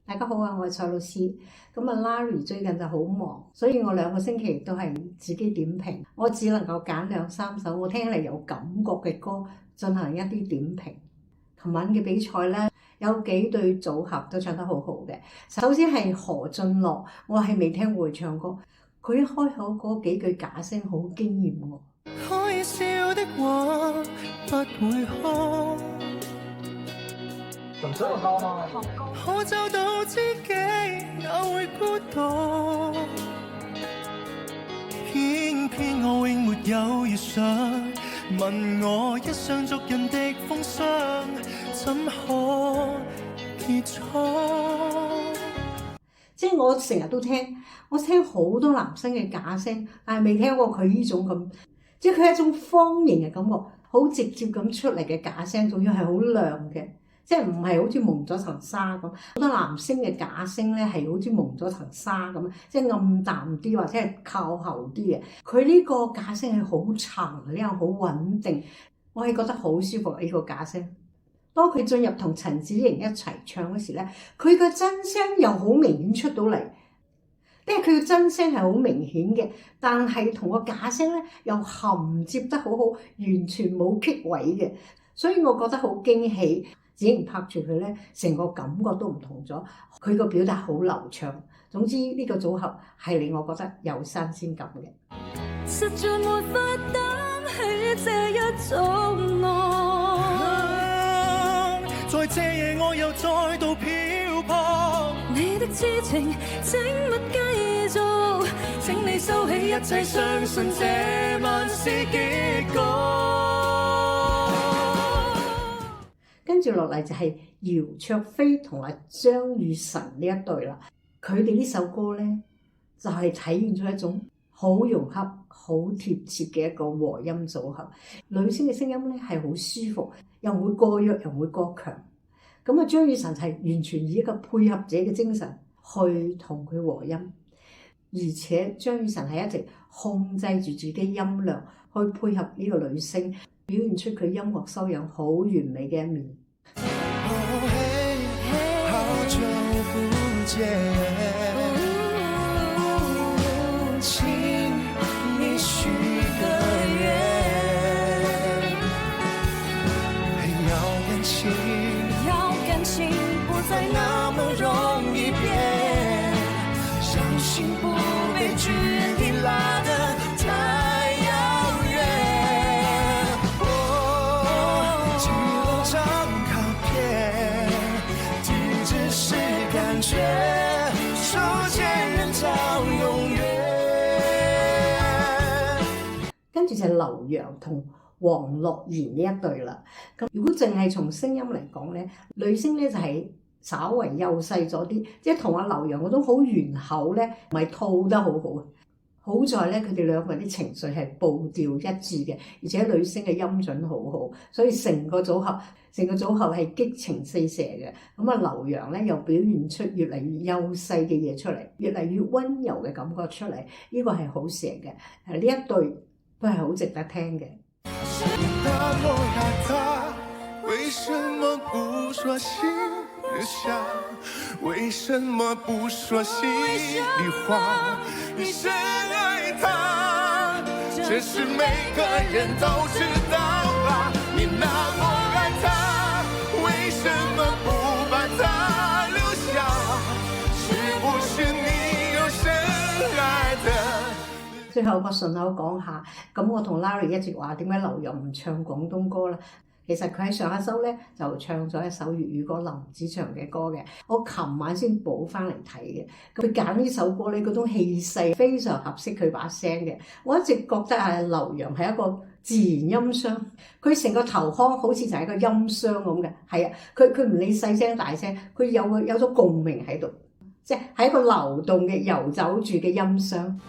大家好啊，我係蔡老師。咁啊，Larry 最近就好忙，所以我2個星期都係自己點評。我只能夠揀2-3首我聽起嚟有感覺嘅歌進行一啲點評。琴晚嘅比賽咧，有幾對組合都唱得好好嘅。首先係何晉樂，我係未聽過佢唱歌，佢一開口嗰幾句假聲好驚豔我。可以笑的話不會哭，仲想高嗎？可找到知己也會孤獨，偏偏我永沒有遇上，問我一雙足印的風霜怎可結束？即係我成日都聽，我聽好多男生嘅假聲，但係未聽過佢呢種咁，即係佢係一種方形嘅感覺，好直接咁出嚟嘅假聲，仲要係好亮嘅。即係唔係好似蒙咗層紗咁，好多男星嘅假聲咧係好似蒙咗層紗咁，即係暗淡啲或者係靠後啲嘅。佢呢個假聲係好沉亮、好穩定，我係覺得好舒服呢個假聲。當佢進入同陳子瑩一齊唱嗰時咧，佢個真聲又好明顯出到嚟，因為佢嘅真聲係好明顯嘅，但係同個假聲咧又銜接得好好，完全冇棘位嘅，所以我覺得好驚喜。子瑩拍住佢咧，成個感覺都唔同咗。佢個表達好流暢。總之呢個組合係令我覺得有新鮮感嘅。實在沒法擔起這一種愛，在這夜我又再度漂泊。你的痴情請勿繼續，請你收起一切，相信這晚是結局。跟住落嚟就係姚焯菲同埋張雨晨呢一對啦，佢哋呢首歌咧就係體現咗一種好融洽、好貼切嘅一個和音組合。女聲嘅聲音咧係好舒服，又唔會過弱，又唔會過強。咁啊，張雨晨係完全以一個配合者嘅精神去同佢和音，而且張雨晨係一直控制住自己音量去配合呢個女聲，表現出佢音樂修養好完美嘅一面。好久不見，請你許個願，要感情不再那麼容易變，相信不被距離拉得太遙遠。寄了張卡片，地址是感覺，手牽人到永遠。跟住就係劉洋同黃樂妍呢一對啦。咁如果淨係從聲音嚟講咧，女聲咧就係稍為幼細咗啲，即係同阿劉洋嗰種好圓口咧，唔係套得好好啊。好在咧，佢哋兩個人啲情緒係步調一致嘅，而且女聲嘅音準好好，所以成個組合係激情四射嘅。咁啊，劉洋咧又表現出越嚟越幼細嘅嘢出嚟，越嚟越溫柔嘅感覺出嚟，呢個係好正嘅。呢一對都係好值得聽嘅。為什麼不說心裡想？為什麼不說心裡話？你深愛他，這是每個人都知道吧？你那麼愛他，為什麼不把他留下？是不是你又深愛的？最後個順口講下，咁我同 Larry 一直話點解劉洋唔唱廣東歌啦？其實佢喺上一周咧就唱咗一首粵語歌林子祥嘅歌嘅，我琴晚先補翻嚟睇嘅。佢揀呢首歌咧，嗰種氣勢非常合適佢把聲嘅。我一直覺得啊，劉洋係一個自然音箱，佢成個頭腔好似就係一個音箱咁嘅。係啊，佢唔理細聲大聲，佢有咗共鳴喺度，即係一個流動嘅遊走住嘅音箱。